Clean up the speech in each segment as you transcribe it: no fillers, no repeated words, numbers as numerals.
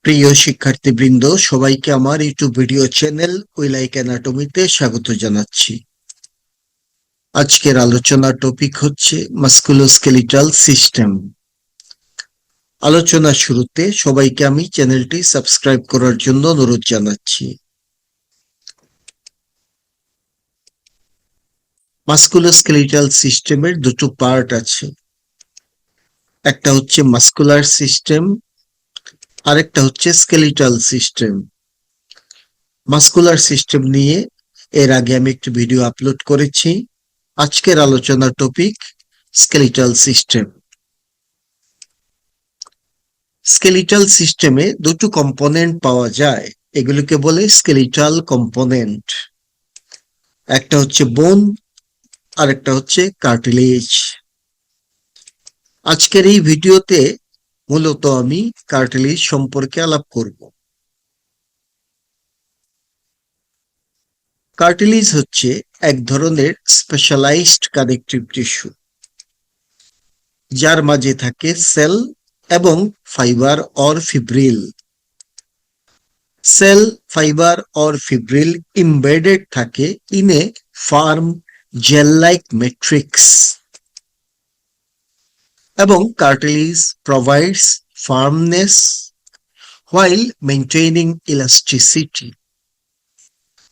প্রিয় শিক্ষার্থীবৃন্দ, সবাইকে আমার YouTube video channel we like অ্যানাটমিতে স্বাগত জানাচ্ছি। আজকের আলোচনার টপিক হচ্ছে মাস্কুলোস্কেলিটাল সিস্টেম। আলোচনার শুরুতে সবাইকে আমি চ্যানেলটি সাবস্ক্রাইব করার জন্য অনুরোধ জানাচ্ছি। মাস্কুলোস্কেলিটাল সিস্টেমের দুটো পার্ট আছে, একটা হচ্ছে মাস্কুলার সিস্টেম, আরেকটা হচ্ছে স্কেলিটাল সিস্টেম। মাস্কুলার সিস্টেম নিয়ে এর আগে আমি একটি ভিডিও আপলোড করেছি। আজকের আলোচনার টপিক স্কেলিটাল সিস্টেম। স্কেলিটাল সিস্টেমে দুটো কম্পোনেন্ট পাওয়া যায়, এগুলোকে বলে স্কেলিটাল কম্পোনেন্ট। একটা হচ্ছে বোন আর একটা হচ্ছে কার্টিলেজ। আজকের এই ভিডিওতে মূলত আমি কার্টিলেজ সম্পর্কে আলাপ করব। কার্টিলেজ হচ্ছে এক ধরনের স্পেশালাইজড কানেকটিভ টিস্যু, যার মাঝে থাকে সেল এবং fibre or fibril. Cell, fibre or fibril embedded থাকে in a firm gel-like matrix, এবং cartilage provides firmness while maintaining elasticity.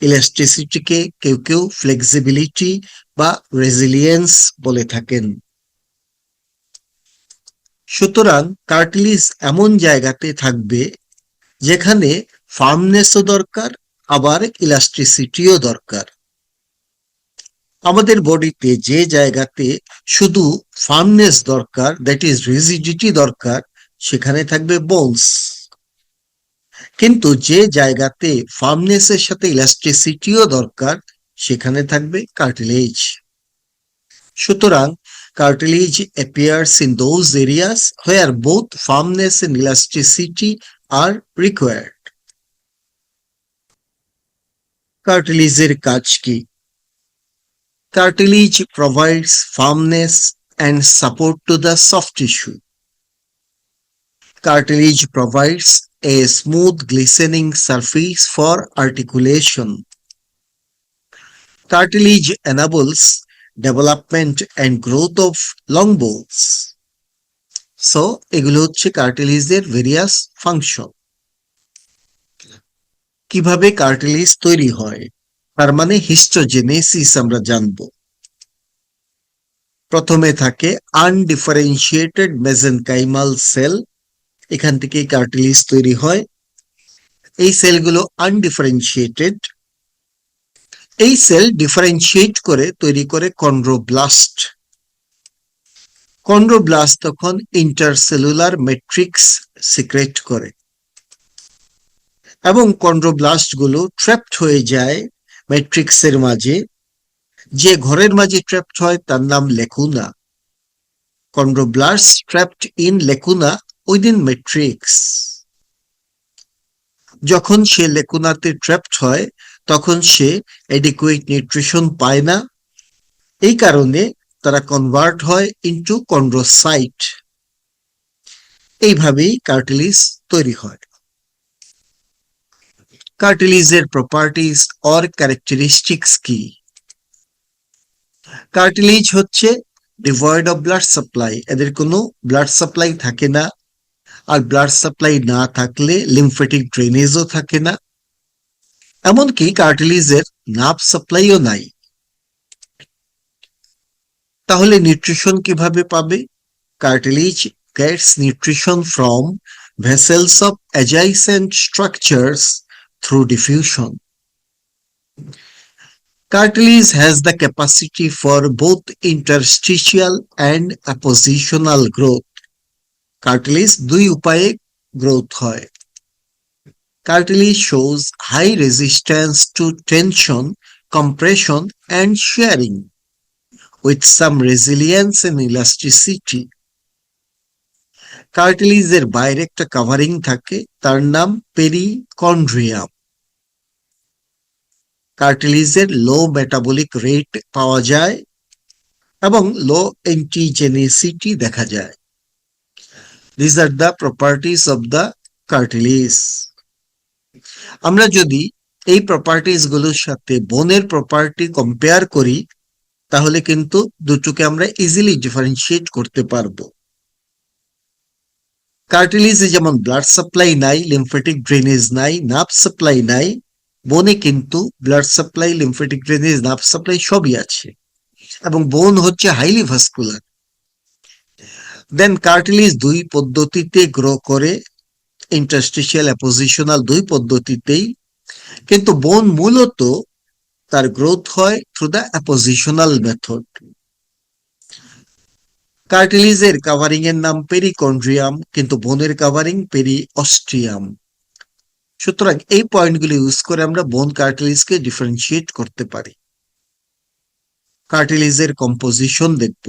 ইলাস্টিসিটিকে কেউ কেউ ফ্লেক্সিবিলিটি বা রেজিলিয়েন্স বলে থাকেন। সুতরাং কার্টিলেজ এমন জায়গাতে থাকবে যেখানে ফার্মনেসও দরকার, আবার ইলাস্টিসিটিও দরকার। আমাদের বডিতে যে জায়গাতে শুধু ফার্মনেস দরকার, দ্যাট ইজ রিজিডিটি দরকার, সেখানে থাকবে বোনস। কিন্তু যে জায়গাতে ফার্মনেসের সাথে ইলাস্টিসিটিও দরকার, সেখানে থাকবে কার্টিলেজ। সুতরাং cartilage appears in those areas where both firmness and elasticity are required. কার্টিলেজের কাজ কি? Cartilage provides firmness and support to the soft tissue. Cartilage provides a smooth glistening surface for articulation. Cartilage enables development and growth of long bones. So, এগুলো হচ্ছে কার্টিলেজের various function. কিভাবে cartilage তৈরি হয় তার মানে হিস্টোজেনেসিস আমরা জানব। প্রথমে থাকে আনডিফারেন্সিয়েটেড মেসেনকাইমাল সেল, এখান থেকে কার্টিলেজ তৈরি হয়। এই সেলগুলো আনডিফারেন্সিয়েটেড। এই সেল ডিফারেন্সিয়েট করে তৈরি করে কন্ড্রোব্লাস্ট। কন্ড্রোব্লাস্ট তখন ইন্টারসেলুলার ম্যাট্রিক্স সিক্রেট করে, এবং কন্ড্রোব্লাস্ট গুলো ট্র্যাপড হয়ে যায় ম্যাট্রিক্সের মাঝে। যে ঘরের মাঝে ট্র্যাপড হয় তার নাম লেকুনা। Chondroblast trapped in lacuna within matrix. যখন সে লেকুনাতে ট্র্যাপড হয় তখন সে অ্যাডিকুয়েট নিউট্রিশন পায় না, এই কারণে তারা কনভার্ট হয় ইনটু কন্ড্রোসাইট। এইভাবেই কার্টিলেজ তৈরি হয়। কার্টিলেজের প্রপার্টিজ অর ক্যারেক্টারিস্টিক্স কি? কার্টিলেজ হচ্ছে ডিভয়েড অফ ব্লাড সাপ্লাই, এদের কোনো ব্লাড সাপ্লাই থাকে না, আর ব্লাড সাপ্লাই না থাকলে লিম্ফেটিক ড্রেনেজও থাকে না, এমনকি কার্টিলেজের নার্ভ সাপ্লাইও নাই। তাহলে নিউট্রিশন কিভাবে পাবে? Cartilage gets nutrition from vessels of adjacent structures through diffusion. Cartilage has the capacity for both interstitial and appositional growth. Cartilage দুই উপায়ে গ্রোথ হয়। Cartilage shows high resistance to tension, compression and shearing, with some resilience and elasticity. কার্টিলেজের বাইরে একটা covering থাকে, তার নাম perichondrium. কার্টিলেজের লো metabolic rate পাওয়া যায় এবং লো এন্টিজেনিসিটি দেখা যায়। These are the properties of the cartilage. আমরা যদি এই প্রপার্টিজ গুলোর সাথে বোনের প্রপার্টি কম্পেয়ার করি তাহলে কিন্তু দুটোকে আমরা ইজিলি ডিফারেন্সিয়েট করতে পারবো। কার্টিলেজে যেমন ব্লাড সাপ্লাই নাই, লিম্ফেটিক ড্রেনেজ নাই, নার্ভ সাপ্লাই নাই, বোনে কিন্তু blood supply, lymphatic drainage, nerve supply সবই আছে এবং বোন হচ্ছে হাইলি ভাস্কুলার। দেন কার্টিলেজ দুই পদ্ধতিতে গ্রো করে, ইন্টারস্টিশিয়াল অ্যাপোজিশনাল দুই পদ্ধতিতেই, কিন্তু বোন মূলত তার গ্রোথ হয় থ্রু দ্য অ্যাপোজিশনাল মেথড। কার্টিলেজের কাভারিং এর নাম পেরিকন্ড্রিয়াম, কিন্তু বোনের কাভারিং পেরিঅস্ট্রিয়াম। সুতরাং এই পয়েন্টগুলো ইউজ করে আমরা বোন কার্টিলেজকে ডিফারেন্সিয়েট করতে পারি। কার্টিলেজের কম্পোজিশন দেখব।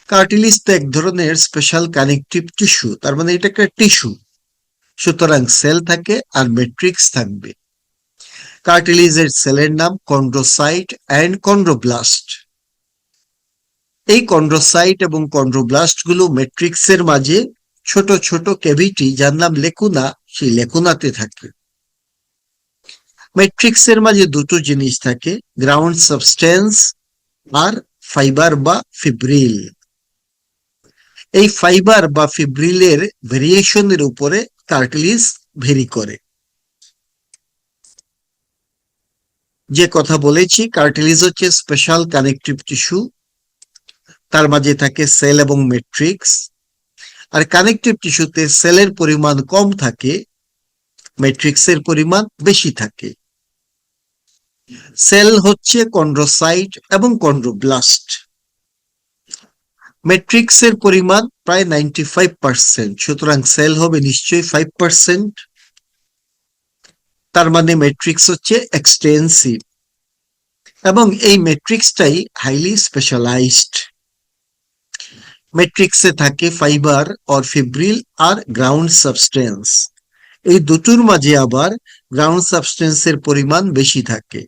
কার্টিলেজ তো এক ধরনের স্পেশাল কানেকটিভ টিস্যু, তার মানে এটা একটা টিস্যু, সুতরাং সেল থাকে আর ম্যাট্রিক্স থাকবে। কার্টিলেজের সেলের নাম কন্ড্রোসাইট অ্যান্ড কন্ড্রোব্লাস্ট। এই কন্ড্রোসাইট এবং কন্ড্রোব্লাস্ট গুলো ম্যাট্রিক্সের মাঝে ছোট ছোট ক্যাভিটি, যার নাম লেকুনা, সেই লেকুনাতে থাকে। ম্যাট্রিক্সের মাঝে দুটো জিনিস থাকে, গ্রাউন্ড সাবস্টেন্স আর ফাইবার বা ফিব্রিল। এই ফাইবার বা ফিব্রিলের ভেরিয়েশনের উপরে কার্টিলেজ ভেরি করে। যে কথা বলেছি, কার্টিলেজ হচ্ছে স্পেশাল কানেকটিভ টিস্যু, তার মাঝে থাকে সেল এবং ম্যাট্রিক্স। আর কানেকটিভ টিস্যুতে সেলের পরিমাণ কম থাকে, ম্যাট্রিক্সের পরিমাণ বেশি থাকে। সেল হচ্ছে কন্ড্রোসাইট এবং কন্ড্রোব্লাস্ট। ম্যাট্রিক্সের পরিমাণ প্রায় 95%, সুতরাং সেল হবে নিশ্চয়ই 5%। তার মানে ম্যাট্রিক্স হচ্ছে এক্সটেন্সিভ এবং এই ম্যাট্রিক্সটাই হাইলি স্পেশালাইজড। ম্যাট্রিক্সে থাকে ফাইবার অর ফিব্রিল আর গ্রাউন্ড সাবস্টেন্স। এই দুটোর মাঝে আবার গ্রাউন্ড সাবস্টেন্সের পরিমাণ বেশি থাকে,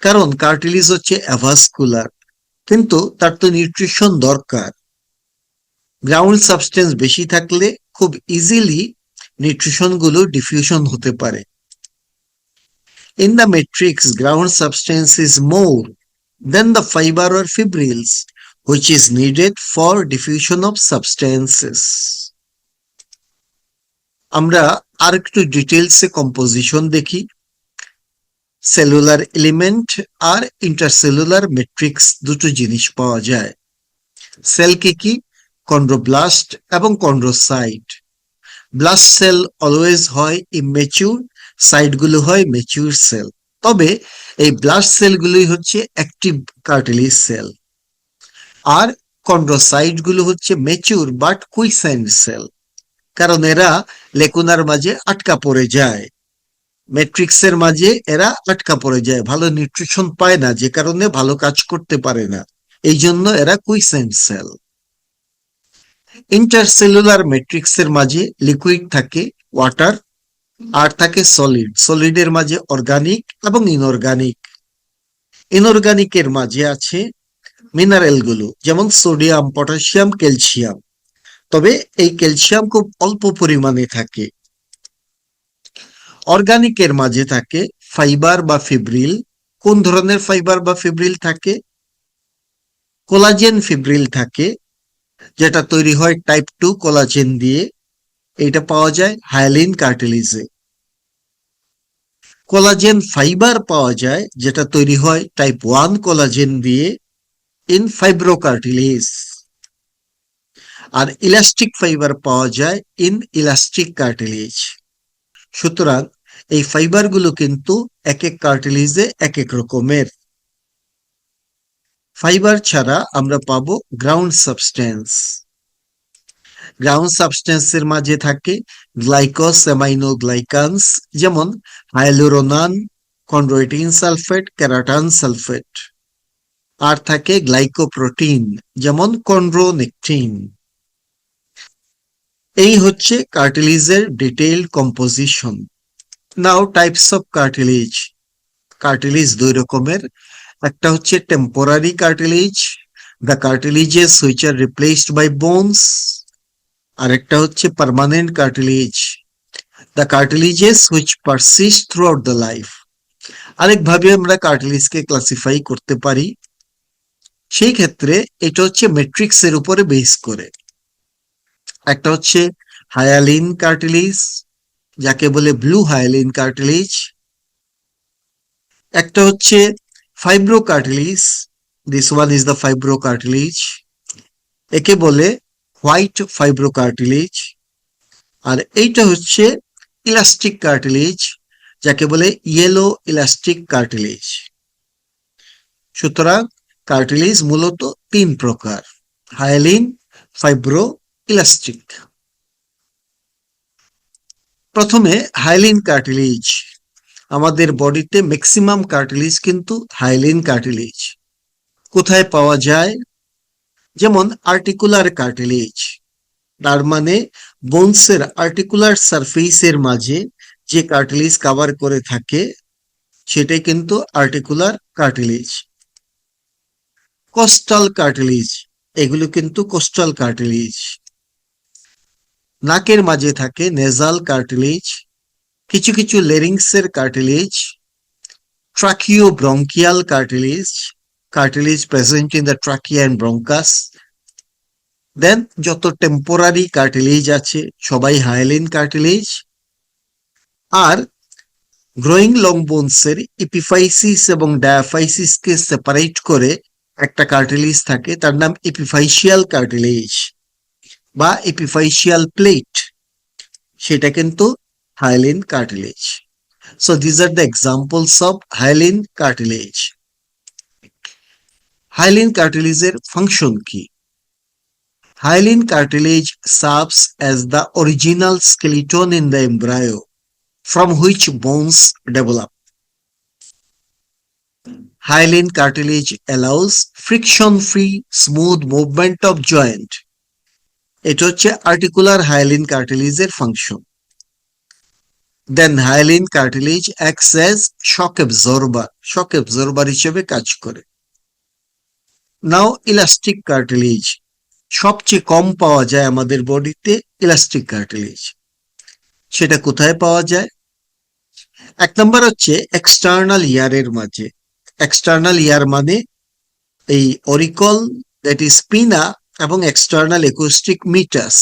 কারণ কার্টিলেজ হচ্ছে অ্যাভাস্কুলার, কিন্তু তার তো নিউট্রিশন দরকার। গ্রাউন্ড সাবস্টেন্স বেশি থাকলে খুব ইজিলি নিউট্রিশন গুলো ডিফিউশন হতে পারে। In the matrix, ground substance is more than the fiber or fibrils, which is needed for diffusion of substances. আমরা আর একটু ডিটেলসে কম্পোজিশন দেখি। সেলুলার এলিমেন্ট আর ইন্টারসেলুলার ম্যাট্রিক্স দুটো জিনিস পাওয়া যায়। সেল কি? কন্ড্রোব্লাস্ট এবং কন্ড্রোসাইট। ব্লাস্ট সেল অলওয়েজ হয় ইমেচিউর, সাইটগুলো হয় ম্যাচিউর সেল। তবে এই ব্লাস্ট সেলগুলোই হচ্ছে অ্যাক্টিভ কার্টিলেজ সেল, আর কন্ড্রোসাইট গুলো হচ্ছে ম্যাচিউর বাট কুইসেন্ট সেল, কারণ এরা লেকুনার মাঝে আটকা পড়ে যায়, ম্যাট্রিক্সের মাঝে এরা আটকা পড়ে যায়, ভালো নিউট্রিশন পায় না, যে কারণে ভালো কাজ করতে পারে না, এই জন্য এরা কুইসেন্ট সেল। ইন্টারসেলুলার ম্যাট্রিক্সের মাঝে লিকুইড থাকে, ওয়াটার, আর থাকে সলিড। সলিডের মাঝে অর্গানিক এবং ইনঅর্গানিক। ইনঅর্গানিকের মাঝে আছে মিনারেল গুলো, যেমন সোডিয়াম, পটাশিয়াম, ক্যালসিয়াম, তবে এই ক্যালসিয়াম খুব অল্প পরিমাণে থাকে। অর্গানিকের মাঝে থাকে ফাইবার বা ফিব্রিল। কোন ধরনের ফাইবার বা ফিব্রিল থাকে? কোলাজেন ফিব্রিল থাকে, যেটা তৈরি হয় টাইপ 2 কোলাজেন দিয়ে। এটা পাওয়া যায় হায়ালিন কার্টিলেজে। কোলাজেন ফাইবার পাওয়া যায়, যেটা তৈরি হয় টাইপ 1 কোলাজেন দিয়ে ইন ফাইব্রোকার্টিলেজ। আর ইলাস্টিক ফাইবার পাওয়া যায় ইন ইলাস্টিক কার্টিলেজ। সুতরাং এই ফাইবারগুলো কিন্তু এক এক কার্টিলেজে এক এক রকমের। ফাইবার ছাড়া আমরা পাবো গ্রাউন্ড সাবস্টেন্স। গ্রাউন্ড সাবস্টেন্সের মাঝে থাকে গ্লাইকোস্যামাইনোগ্লাইকানস, যেমন হায়ালুরোনান, কন্ড্রোইটিন সালফেট, কেরাটান সালফেট। আর থাকে গ্লাইকোপ্রোটিন, যেমন কন্ড্রোনেকটিন। এই হচ্ছে কার্টিলেজের detailed composition. Now types of cartilage. Cartilage দুই রকমের, একটা হচ্ছে temporary cartilage, the cartilages which are replaced by bones, আরেকটা হচ্ছে permanent cartilage, the cartilages which persist throughout the life. আরেকভাবে আমরা কার্টিলেজকে ক্লাসিফাই করতে পারি, সেই ক্ষেত্রে এটা হচ্ছে ম্যাট্রিক্স এর উপরে বেস করে। একটা হচ্ছে হায়ালিন কার্টিলেজ, যাকে বলে ব্লু হায়ালিন কার্টিলেজ। একটা হচ্ছে fibro cartilage, this one is the fibro cartilage, একে বলে হোয়াইট ফাইব্রো কার্টিলেজ। আর এইটা হচ্ছে ইলাস্টিক কার্টিলেজ, যাকে বলে ইয়েলো ইলাস্টিক কার্টিলেজ। সুতরাং কার্টিলেজ মূলত তিন প্রকার: হায়ালিন, ফাইব্রো, ইলাস্টিক। প্রথমে হায়ালিন কার্টিলেজ। আমাদের বডিতে ম্যাক্সিমাম কার্টিলেজ কিন্তু হায়ালিন কার্টিলেজ। কোথায় পাওয়া যায়? যেমন আর্টিকুলার কার্টিলেজ, তার মানে বোনসের আর্টিকুলার সারফেসের মাঝে যে কার্টিলেজ কভার করে থাকে সেটাই কিন্তু আর্টিকুলার কার্টিলেজ। কোস্টাল কার্টিলেজ, এগুলো কিন্তু কোস্টাল কার্টিলেজ। নাকের মাঝে থাকে নেজাল কার্টিলেজ, কিছু কিছু লেরিংসের cartilage, tracheobronchial cartilage, cartilage present in the trachea and bronchus. Then যত টেম্পোরারি কার্টিলেজ আছে সবাই হায়ালিন কার্টিলেজ। আর গ্রোয়িং লং বোনসের ইপিফাইসিস এবং ডায়াফাইসিসকে সেপারেট করে একটা কার্টিলেজ থাকে, তার নাম এপিফাইশিয়াল কার্টিলেজ বা এপিফাইশিয়াল প্লেট, সেটা কিন্তু hyaline cartilage. So this are the examples of hyaline cartilage. Hyaline কার্টিলেজের ফাংশন কি? Hyaline cartilage serves as the original skeleton in the embryo from which bones develop. Hyaline cartilage allows friction-free smooth movement of joint. এটা হচ্ছে articular hyaline কার্টিলেজের function. Then hyaline cartilage acts as shock absorber হিসেবে কাজ করে। নাও elastic cartilage, সবচেয়ে কম পাওয়া যায় আমাদের বডিতে ইলাস্টিক কার্টিলেজ। সেটা কোথায় পাওয়া যায়? এক নম্বর হচ্ছে এক্সটার্নাল ইয়ারের মাঝে। এক্সটার্নাল ইয়ার মানে এই অরিকল, দ্যাট ইজ পিনা, এবং এক্সটার্নাল অ্যাকুস্টিক মিটাস,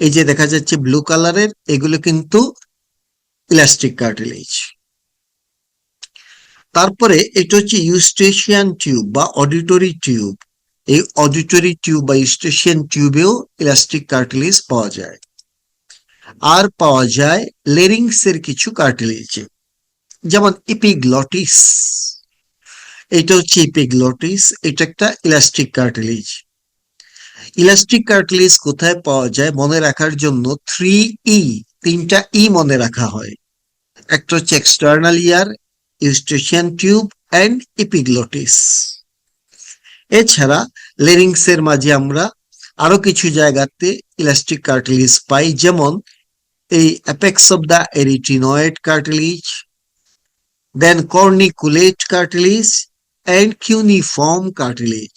এই যে দেখা যাচ্ছে ব্লু কালারের, এগুলো কিন্তু ইলাস্টিক কার্টিলেজ। তারপরে এটা হচ্ছে ইউস্টেশিয়ান টিউব বা অডিটরি টিউব। এই অডিটরি টিউব বা ইউস্টেশিয়ান টিউবেও ইলাস্টিক কার্টিলেজ পাওয়া যায়। আর পাওয়া যায় লেরিংস এর কিছু কার্টিলেজে, যেমন ইপিগ্লটিস। এটা হচ্ছে ইপিগ্লটিস, এটা একটা ইলাস্টিক কার্টিলেজ। ইলাস্টিক কার্টিলেজ কোথায় পাওয়া যায় মনে রাখার জন্য 3E, তিনটা ই মনে রাখা হয়। একটা হচ্ছে external ear, eustachian tube and epiglottis. এছাড়া লেরিংস এর মাঝে আমরা আরো কিছু জায়গাতে ইলাস্টিক কার্টিলেজ পাই, যেমন এই apex of the arytenoid cartilage, then corniculate cartilage and cuneiform cartilage.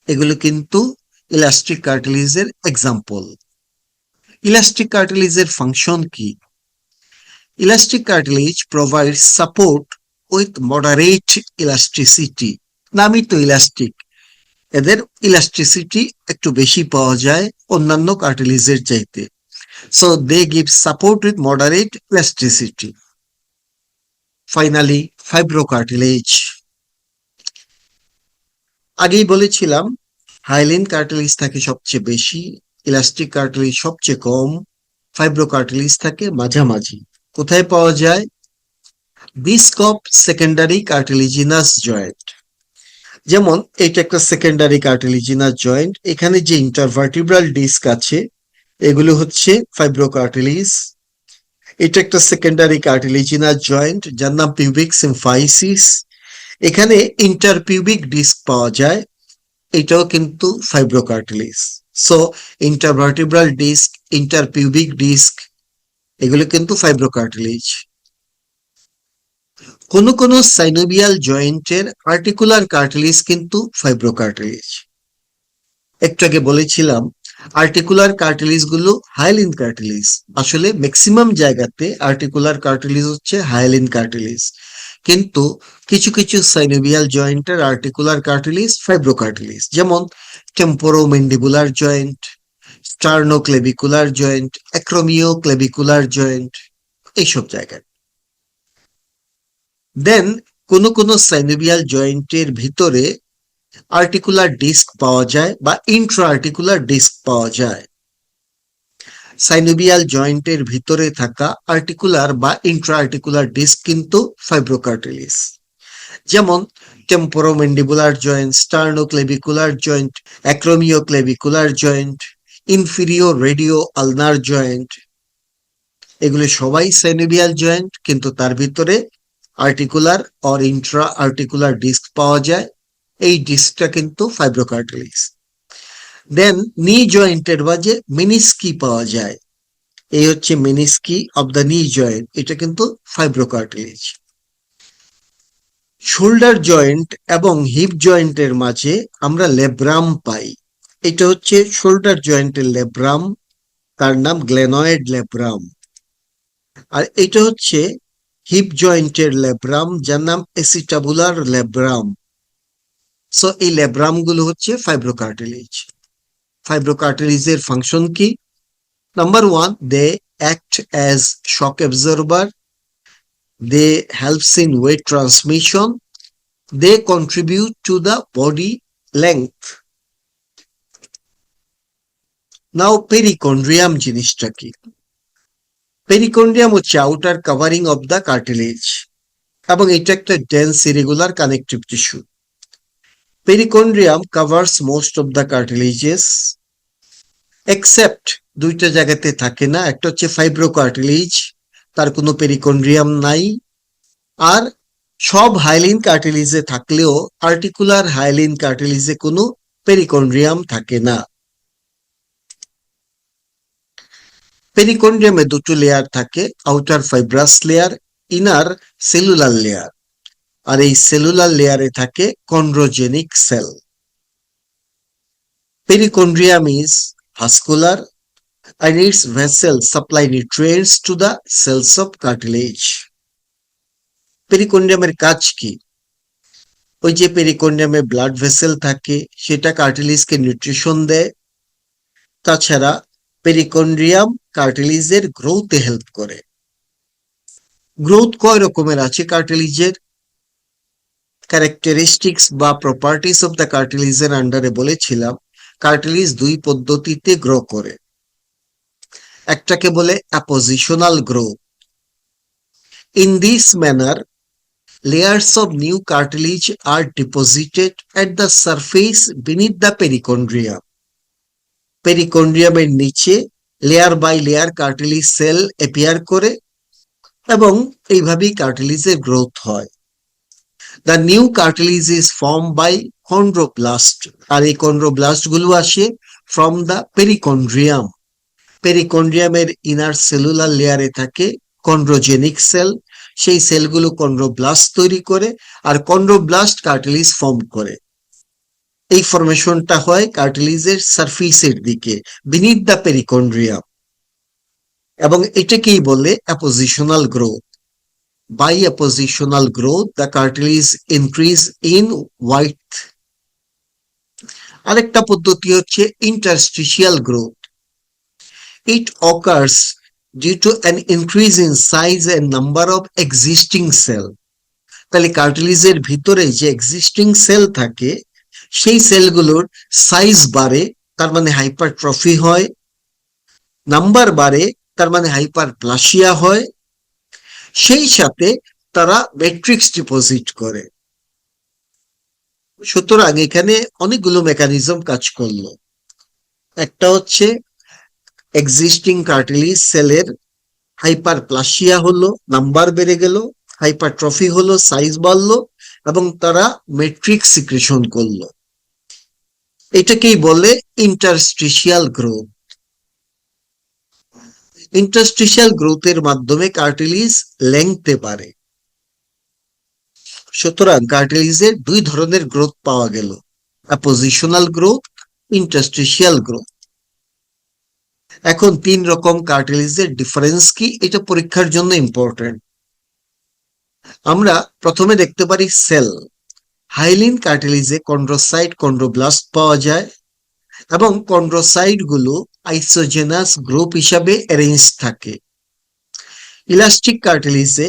এগুলো কিন্তু ইলাস্টিক কার্টিলেজের এক্সাম্পল। ইলাস্টিক কার্টিলেজের ফাংশন কি? Elastic cartilage provide support with moderate elasticity. নামই তো ইলাস্টিক, এদের ইলাস্টিসিটি একটু বেশি পাওয়া যায় অন্যান্য কার্টিলেজের চাইতে। So they give support with moderate elasticity. Finally fibrocartilage. আগেই বলেছিলাম হায়ালিন কার্টিলেজ থাকে সবচেয়ে বেশি, ইলাস্টিক কার্টিলেজ সবচেয়ে কম, ফাইব্রো কার্টিলেজ থাকে মাঝামাঝি। কোথায় পাওয়া যায়? Disc of secondary cartilaginous joint. যেমন এটা একটা সেকেন্ডারি কার্টিলিজিনাস জয়েন্ট, এখানে যে ইন্টারভার্টিব্রাল ডিস্ক আছে এগুলো হচ্ছে ফাইব্রো কার্টিলেজ। এটা একটা সেকেন্ডারি কার্টিলিজিনাস জয়েন্ট যার নাম পিউবিক সিম্ফাইসিস। এখানে ইন্টারপিউবিক ডিস্ক পাওয়া যায়, এটাও কিন্তু fibrocartilage. So intervertebral disc, interpubic disc, এগুলো কিন্তু ফাইব্রো কার্টিলেজ। কোন কোন সাইনোভিয়াল জয়েন্টের আর্টিকুলার কার্টিলেজ কিন্তু ফাইব্রো কার্টিলেজ। একটু আগে বলেছিলাম আর্টিকুলার কার্টিলিজ গুলো হায়ালিন কার্টিলিজ। আসলে ম্যাক্সিমাম জায়গাতে আর্টিকুলার কার্টিলিজ হচ্ছে হায়ালিন কার্টিলিজ, কিন্তু কিছু কিছু সাইনোভিয়াল জয়েন্টের আর্টিকুলার কার্টিলিজ ফাইব্রোকার্টিলিজ, যেমন temporomandibular joint, sternoclavicular joint, acromioclavicular joint, এইসব জায়গায়। দেন কোনো কোনো সাইনোভিয়াল জয়েন্টের ভিতরে আর্টিকুলার ডিস্ক পাওয়া যায় বা ইন্ট্রা আর্টিকুলার ডিস্ক পাওয়া যায়। সাইনোভিয়াল জয়েন্টের ভিতরে থাকা আর্টিকুলার বা ইন্ট্রা আর্টিকুলার ডিস্ক কিন্তু ফাইব্রোকার্টিলিজ, যেমন temporomandibular joint, sternoclavicular joint, acromioclavicular joint, inferior radioulnar joint, এগুলো সবাই সাইনোভিয়াল জয়েন্ট, কিন্তু তার ভিতরে articular or intra articular disc পাওয়া যায়। এই ডিস্কটা কিন্তু ফাইব্রোকার্টিলিজ। দেন নি জয়েন্টের মাঝে মেনিস্কি পাওয়া যায়, এই হচ্ছে মেনিস্কি অব দ্য নি জয়েন্ট, এটা কিন্তু ফাইব্রোকার্টিলিজ। শোল্ডার জয়েন্ট এবং হিপ জয়েন্টের মাঝে আমরা লেব্রাম পাই, এটা হচ্ছে শোল্ডার জয়েন্টের লেব্রাম, তার নাম গ্লেনয়েড লেব্রাম। আর এটা হচ্ছে হিপ জয়েন্টের লেব্রাম, যার নাম এসিটাবুলার লেব্রাম। সো এই লেব্রাম গুলো হচ্ছে ফাইব্রোকার্টিলিজ। ফাইব্রোকার্টিলিজের ফাংশন কি? Number one, they act as shock absorber, they helps in weight transmission, they contribute to the body length. Now perichondrium জিনিসটা কি? পেরিকন্ড্রিয়াম হচ্ছে outer covering of the cartilage, এবং এটা একটা dense irregular connective tissue. Perichondrium covers most of the cartilages except দুইটা জায়গাতে থাকে না, একটা হচ্ছে ফাইব্রোকার্টিলেজ, তার কোনো পেরিকন্ড্রিয়াম নাই, আর সব হাইলিন কার্টিলিজে থাকলেও আর্টিকুলার হাইলিন কার্টিলিজে কোনো পেরিকন্ড্রিয়াম থাকে না। পেরিকন্ড্রিয়ামে দুটো লেয়ার থাকে, outer fibrous layer, inner cellular layer, আর এই সেলুলার লেয়ারে থাকে chondrogenic cell. Perichondrium is vascular and its vessels supply nutrients to the cells of cartilage. পেরিকন্ড্রিয়ামের কাজ কি? ওই যে পেরিকন্ড্রিয়ামে ব্লাড ভেসেল থাকে, সেটা কার্টিলেজকে নিউট্রিশন দেয়। তাছাড়া পেরিকন্ড্রিয়াম কার্টিলেজের গ্রোথে হেল্প করে। গ্রোথ কয় রকমের আছে কার্টিলেজের? ক্যারেক্টারিস্টিক্স বা প্রপার্টিস অফ দ্য কার্টিলেজের আন্ডারে বলেছিলাম কার্টিলেজ দুই পদ্ধতিতে গ্রো করে। একটাকে বলে appositional growth. In this manner layers of new cartilage are deposited at the surface beneath the perichondrium. পেরিকন্ড্রিয়ামের নিচে layer by layer cartilage cell appear করে, এবং এইভাবেই কার্টিলেজের গ্রোথ হয়। The new cartilage is form by chondroblast, আর এই chondroblast গুলো আসে ফ্রম দ্য পেরিকন্ড্রিয়াম। পেরিকন্ড্রিয়ামের ইনার সেলুলার লেয়ারে থাকে কন্ড্রোজেনিক সেল, সেই সেলগুলো কন্ড্রোব্লাস্ট তৈরি করে, আর কন্ড্রোব্লাস্ট কার্টিলেজ ফর্ম করে। এই ফরমেশনটা হয় কার্টিলেজের সারফেসের দিকে, বিনিথ দ্য পেরিকন্ড্রিয়াম, এবং এটাকেই বলে appositional growth. By appositional growth the cartilage increase in wide. আরেকটা পদ্ধতি হচ্ছে interstitial growth. It occurs due to an increase in size and number of existing cell. তাহলে কার্টিলেজের ভিতরে যে এক্সিস্টিং সেল থাকে, সেই সেলগুলোর সাইজ বাড়ে, তার মানে হাইপারট্রফি হয়, নাম্বার বাড়ে, তার মানে হাইপারপ্লাসিয়া হয়, সেই সাথে তারা ম্যাট্রিক্স ডিপোজিট করে। সুতরাং এখানে অনেকগুলো মেকানিজম কাজ করলো। একটা হচ্ছে এক্সিস্টিং কার্টিলেজ সেলের হাইপারপ্লাসিয়া হলো, নাম্বার বেড়ে গেল, হাইপারট্রফি হলো, সাইজ বাড়লো, এবং তারা ম্যাট্রিক্স সিক্রেশন করলো। এটাকেই বলে ইন্টারস্টিশিয়াল গ্রোথ। ইন্টারস্টিশিয়াল গ্রোথের মাধ্যমে কার্টিলেজ লেংথে পারে। সুতরাং কার্টিলেজের দুই ধরনের গ্রোথ পাওয়া গেল, অ্যাপোজিশনাল গ্রোথ, ইন্টারস্টিশিয়াল গ্রোথ। এখন 3 রকম কার্টিলেজের ডিফারেন্স কি এটা পরীক্ষার জন্য ইম্পর্টেন্ট। আমরা প্রথমে দেখতে পারি সেল। হাইলিন কার্টিলেজে কন্ড্রোসাইট কন্ড্রোব্লাস্ট পাওয়া যায় এবং কন্ড্রোসাইট গুলো আইসোজেনাস গ্রুপ হিসাবে অ্যারেঞ্জ থাকে। ইলাস্টিক কার্টিলেজে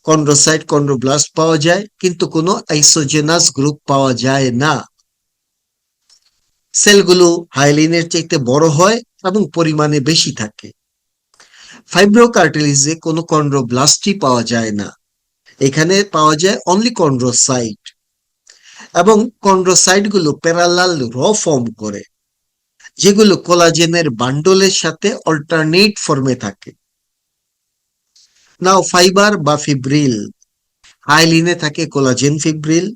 কন্ড্রোসাইট কন্ড্রোব্লাস্ট পাওয়া যায় কিন্তু কোনো আইসোজেনাস গ্রুপ পাওয়া যায় না। সেলগুলো হাইলিনের চাইতে বড় হয় এবং পরিমাণে বেশি থাকে। ফাইব্রো কার্টিলেজে কোনো কন্ড্রোব্লাস্টই পাওয়া যায় না, এখানে পাওয়া যায় অনলি কন্ড্রোসাইট এবং কন্ড্রোসাইট গুলো প্যারালাল র ফর্ম করে যেগুলো কোলাজেনের বান্ডলের সাথে অল্টারনেট ফর্মে থাকে। নাও ফাইবার বা ফিব্রিল। হাইলিনে থাকে কোলাজেন ফিব্রিল,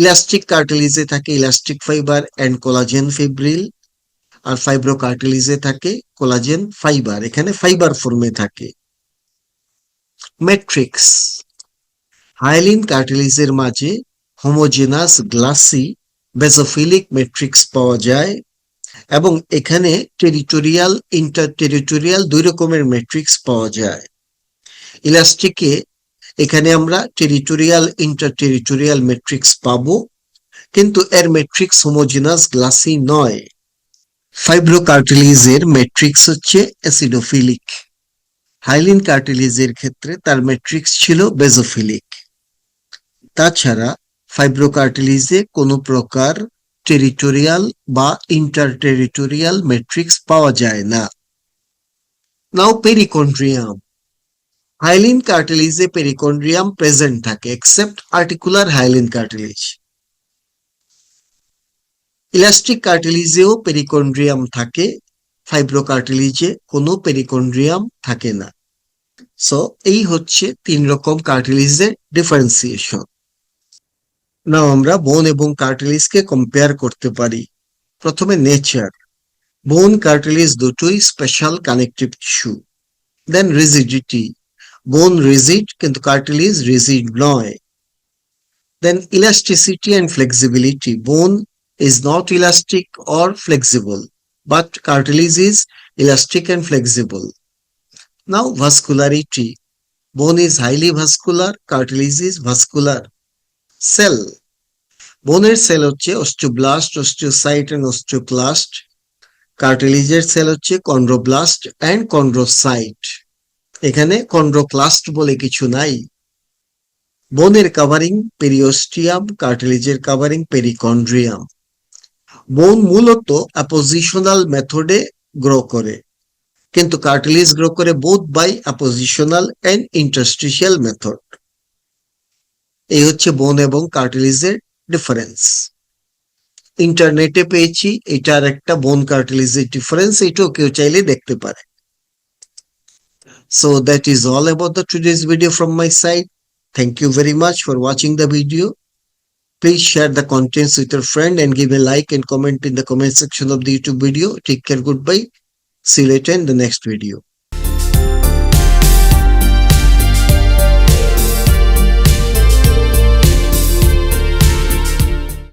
ইলাস্টিক কার্টিলেজে থাকে elastic fibre and collagen fibril, আর ফাইব্রো কার্টিলেজে থাকে কোলাজেন ফাইবার, এখানে ফাইবার ফর্মে থাকে। ম্যাট্রিক্স। হাইলিন কার্টিলেজের মাঝে হোমোজেনাস গ্লাসি বেসোফিলিক ম্যাট্রিক্স পাওয়া যায় এবং এখানে টেরিটোরিয়াল ইন্টার টেরিটোরিয়াল দুই রকমের ম্যাট্রিক্স পাওয়া যায়। ইলাস্টিকে এখানে আমরা টেরিটোরিয়াল ইন্টার টেরিটোরিয়াল ম্যাট্রিক্স পাবো কিন্তু এর ম্যাট্রিক্স হোমোজেনাস গ্লাসি নয়। ফাইব্রো কার্টিলেজের ম্যাট্রিক্স হচ্ছে অ্যাসিডোফিলিক। হাইলিন কার্টিলেজের ক্ষেত্রে তার ম্যাট্রিক্স ছিল বেসোফিলিক। তাছাড়া ফাইব্রো কার্টিলেজে কোনো প্রকার টেরিটোরিয়াল বা ইন্টার টেরিটোরিয়াল ম্যাট্রিক্স পাওয়া যায় না। Now perichondrium. হাইলিন কার্টিলেজে পেরিকন্ড্রিয়াম প্রেজেন্ট থাকে except articular hyaline cartilage. Elastic কার্টিলেজেও পেরিকন্ড্রিয়াম থাকে, ফাইব্রো কার্টিলেজে কোনো পেরিকন্ড্রিয়াম থাকে না। সো এই হচ্ছে 3 রকম কার্টিলেজের ডিফারেন্সিয়েশন। নাও আমরা বোন এবং কার্টিলেজকে কম্পেয়ার করতে পারি। প্রথমে নেচার। বোন কার্টিলেজ দুটোই স্পেশাল কানেকটিভ টিস্যু। দেন রিজিডিটি। বোন রিজিড কিন্তু কার্টিলেজ রিজিড নয়। Then elasticity and flexibility. Bone is not elastic or flexible, but cartilage is elastic and flexible. Now vascularity. Bone is highly vascular, cartilage is vascular. Cell. বোনের cell হচ্ছে osteoblast, osteocyte and osteoclast. কার্টিলেজের cell হচ্ছে chondroblast and chondrocyte. এখানে chondroclast বলে কিছু নাই। বোনের covering periosteum, কার্টিলেজের কাভারিং পেরিকন্ড্রিয়াম। বোন মূলত অ্যাপোজিশনাল মেথডে গ্রো করে কিন্তু কার্টিলেজ গ্রো করে both by appositional and interstitial method. এই হচ্ছে বোন এবং কার্টিলেজের ডিফারেন্স। ইন্টারনেটে পেয়েছি এটার একটা বোন কার্টিলেজের ডিফারেন্স, এটাও কেউ চাইলে দেখতে পারে। So that is all about the today's video from my side. Thank you very much for watching the video. Please share the contents with your friend and give a like and comment in the comment section of the YouTube video. Take care. Goodbye. See you later in the next video.